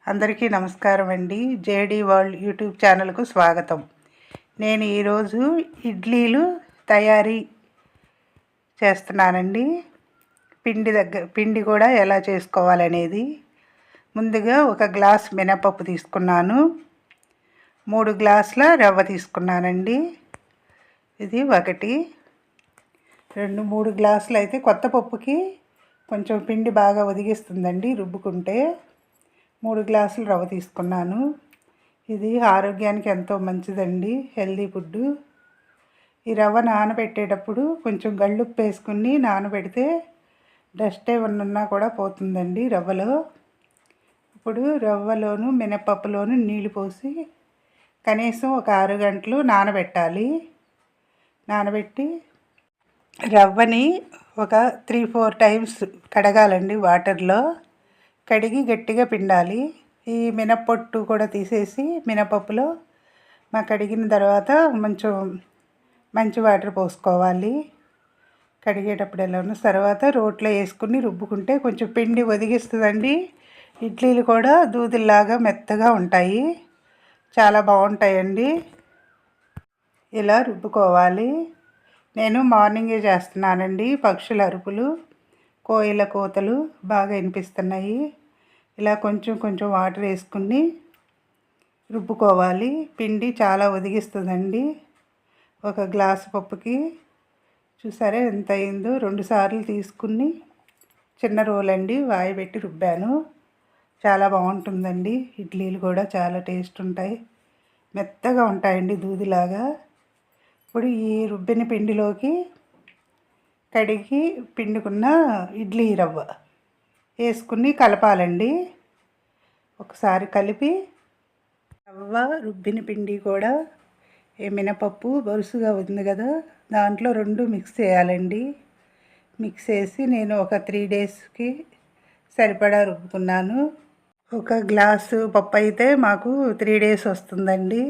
అందరికీ నమస్కారం అండి. జేడీ వరల్డ్ యూట్యూబ్ ఛానల్కు స్వాగతం. నేను ఈరోజు ఇడ్లీలు తయారీ చేస్తున్నానండి. పిండి కూడా ఎలా చేసుకోవాలనేది. ముందుగా ఒక గ్లాస్ మినపప్పు తీసుకున్నాను. 3 గ్లాసుల రవ్వ తీసుకున్నానండి. ఇది 1 2 3 గ్లాసులు అయితే కొత్త పప్పుకి కొంచెం పిండి బాగా ఒదిగిస్తుందండి రుబ్బుకుంటే. 3 గ్లాసులు రవ్వ తీసుకున్నాను. ఇది ఆరోగ్యానికి ఎంతో మంచిదండి, హెల్దీ ఫుడ్. ఈ రవ్వ నానబెట్టేటప్పుడు కొంచెం గళ్ళుప్పు వేసుకుని నానబెడితే డస్ట్ ఏమన్నా కూడా పోతుందండి రవ్వలో. ఇప్పుడు రవ్వలోను మినపప్పులోను నీళ్లు పోసి కనీసం ఒక 6 గంటలు నానబెట్టాలి. నానబెట్టి రవ్వని ఒక 3-4 టైమ్స్ కడగాలండి వాటర్లో. కడిగి గట్టిగా పిండాలి. ఈ మినప్పొట్టు కూడా తీసేసి మినపప్పులో కడిగిన తర్వాత మంచి వాటర్ పోసుకోవాలి. కడిగేటప్పుడు ఎలానో తర్వాత రోట్లో వేసుకుని రుబ్బుకుంటే కొంచెం పిండి ఒదిగిస్తుందండి. ఇడ్లీలు కూడా దూదిలాగా మెత్తగా ఉంటాయి, చాలా బాగుంటాయండి. ఇలా రుబ్బుకోవాలి. నేను మార్నింగే చేస్తున్నానండి. పక్షుల అరుపులు, కోయిల కోతలు బాగా వినిపిస్తున్నాయి. ఇలా కొంచెం వాటర్ వేసుకుని రుబ్బుకోవాలి. పిండి చాలా ఒదిగిస్తుందండి. ఒక గ్లాసు పప్పుకి చూసారా ఎంత అయిందో. 2 సార్లు తీసుకుని చిన్న రోల్ అండి వాయిబెట్టి రుబ్బాను. చాలా బాగుంటుందండి. ఇడ్లీలు కూడా చాలా టేస్ట్ ఉంటాయి, మెత్తగా ఉంటాయండి దూదిలాగా. ఇప్పుడు ఈ రుబ్బిన పిండిలోకి కడిగి పిండుకున్న ఇడ్లీ రవ్వ వేసుకుని కలపాలండి. ఒకసారి కలిపి రవ్వ రుబ్బిన పిండి కూడా మినపప్పు బరుసుగా ఉంది కదా, దాంట్లో 2 మిక్స్ చేయాలండి. మిక్స్ చేసి నేను ఒక 3 డేస్కి సరిపడా రుబ్బుకున్నాను. ఒక గ్లాసు పప్పు అయితే మాకు 3 డేస్ వస్తుందండి.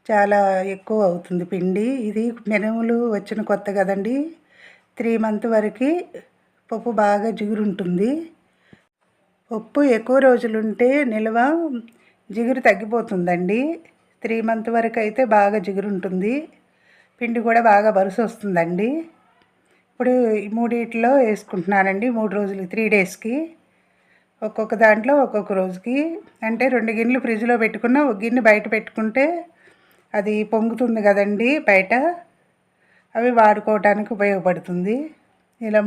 చాలా ఎక్కువ అవుతుంది పిండి. ఇది మినుములు వచ్చిన కొత్త కదండి, 3 మంత్ వరకు పప్పు బాగా జిగురు ఉంటుంది. పప్పు ఎక్కువ రోజులు ఉంటే నిల్వ జిగురు తగ్గిపోతుందండి. 3 మంత్ వరకు అయితే బాగా జిగురు ఉంటుంది. పిండి కూడా బాగా బరుసు వస్తుందండి. ఇప్పుడు ఈ మూడిట్లో వేసుకుంటున్నానండి. 3 రోజులు 3 డేస్కి ఒక్కొక్క దాంట్లో ఒక్కొక్క రోజుకి. అంటే 2 గిన్నెలు ఫ్రిడ్జ్లో పెట్టుకున్న ఒక గిన్నె బయట పెట్టుకుంటే అది పొంగుతుంది కదండి బయట, అవి వాడుకోవడానికి ఉపయోగపడుతుంది. ఇలా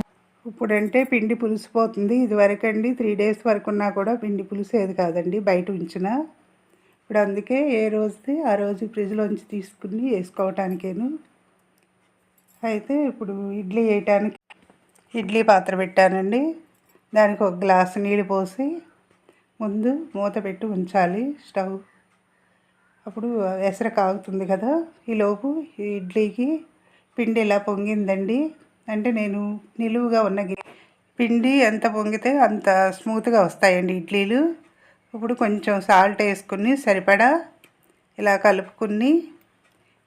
ఇప్పుడంటే పిండి పులిసిపోతుంది. ఇదివరకండి 3 డేస్ వరకు ఉన్నా కూడా పిండి పులిసేది కాదండి బయట ఉంచిన. ఇప్పుడు అందుకే ఏ రోజుది ఆ రోజు ఫ్రిడ్జ్లోంచి తీసుకుని వేసుకోవటానికేను. అయితే ఇప్పుడు ఇడ్లీ వేయటానికి ఇడ్లీ పాత్ర పెట్టానండి. దానికి ఒక గ్లాసు నీళ్ళు పోసి ముందు మూత పెట్టి ఉంచాలి స్టవ్. అప్పుడు ఎసరు కాగుతుంది కదా, ఈలోపు ఈ ఇడ్లీకి పిండి ఇలా పొంగిందండి. అంటే నేను నిలువుగా ఉన్న పిండి ఎంత పొంగితే అంత స్మూత్గా వస్తాయండి ఇడ్లీలు. ఇప్పుడు కొంచెం సాల్ట్ వేసుకుని సరిపడా ఇలా కలుపుకుని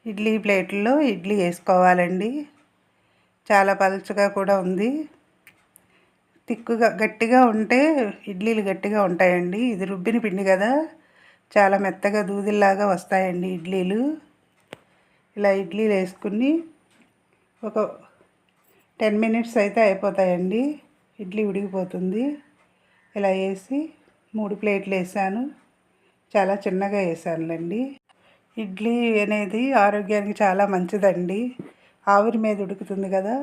ఇడ్లీ ప్లేట్లో ఇడ్లీ వేసుకోవాలండి. చాలా పలుచగా కూడా ఉంది. తిక్కుగా గట్టిగా ఉంటే ఇడ్లీలు గట్టిగా ఉంటాయండి. ఇది రుబ్బిన పిండి కదా, చాలా మెత్తగా దూదిల్లాగా వస్తాయండి ఇడ్లీలు. ఇలా ఇడ్లీలు వేసుకుని ఒక 10 మినిట్స్ అయితే అయిపోతాయండి. ఇడ్లీ ఉడికిపోతుంది. ఇలా వేసి 3 ప్లేట్లు వేసాను. చాలా చిన్నగా వేసానులేండి. ఇడ్లీ అనేది ఆరోగ్యానికి చాలా మంచిదండి. ఆవిరి మీద ఉడుకుతుంది కదా,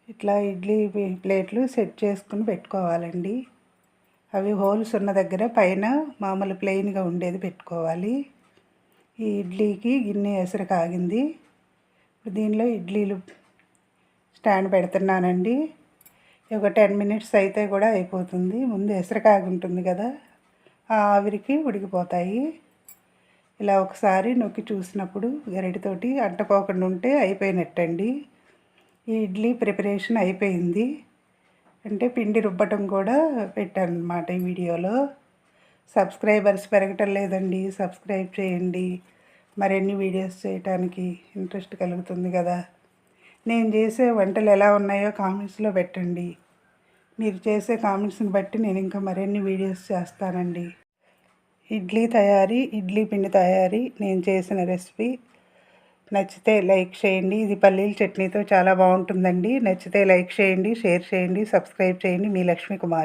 ఇట్లా ఇడ్లీ ప్లేట్లు సెట్ చేసుకుని పెట్టుకోవాలండి. అవి హోల్స్ ఉన్న దగ్గర పైన మామూలు ప్లెయిన్గా ఉండేది పెట్టుకోవాలి. ఈ ఇడ్లీకి గిన్నె ఎసరు కాగింది. ఇప్పుడు దీనిలో ఇడ్లీలు స్టాండ్ పెడుతున్నానండి. ఒక 10 మినిట్స్ అయితే కూడా అయిపోతుంది. ముందు ఎసరు కాగి ఉంటుంది కదా, ఆ ఆవిరికి ఉడికిపోతాయి. ఇలా ఒకసారి నొక్కి చూసినప్పుడు గరిటెతోటి అంటపోకుండా ఉంటే అయిపోయినట్టండి. ఈ ఇడ్లీ ప్రిపరేషన్ అయిపోయింది. అంటే పిండి రుబ్బటం కూడా పెట్టాను అన్నమాట ఈ వీడియోలో. సబ్స్క్రైబర్స్ పెరగటం లేదండి, సబ్స్క్రైబ్ చేయండి. మరిన్ని వీడియోస్ చేయడానికి ఇంట్రెస్ట్ కలుగుతుంది కదా. నేను చేసే వంటలు ఎలా ఉన్నాయో కామెంట్స్లో పెట్టండి. మీరు చేసే కామెంట్స్ని బట్టి నేను ఇంకా మరిన్ని వీడియోస్ చేస్తానండి. ఇడ్లీ పిండి తయారీ నేను చేసిన రెసిపీ. నచ్చితే లైక్ చేయండి. ఇది పల్లీల చట్నీతో చాలా బాగుంటుందండి. నచ్చితే లైక్ చేయండి, షేర్ చేయండి, సబ్స్క్రైబ్ చేయండి. మీ లక్ష్మీ కుమారి.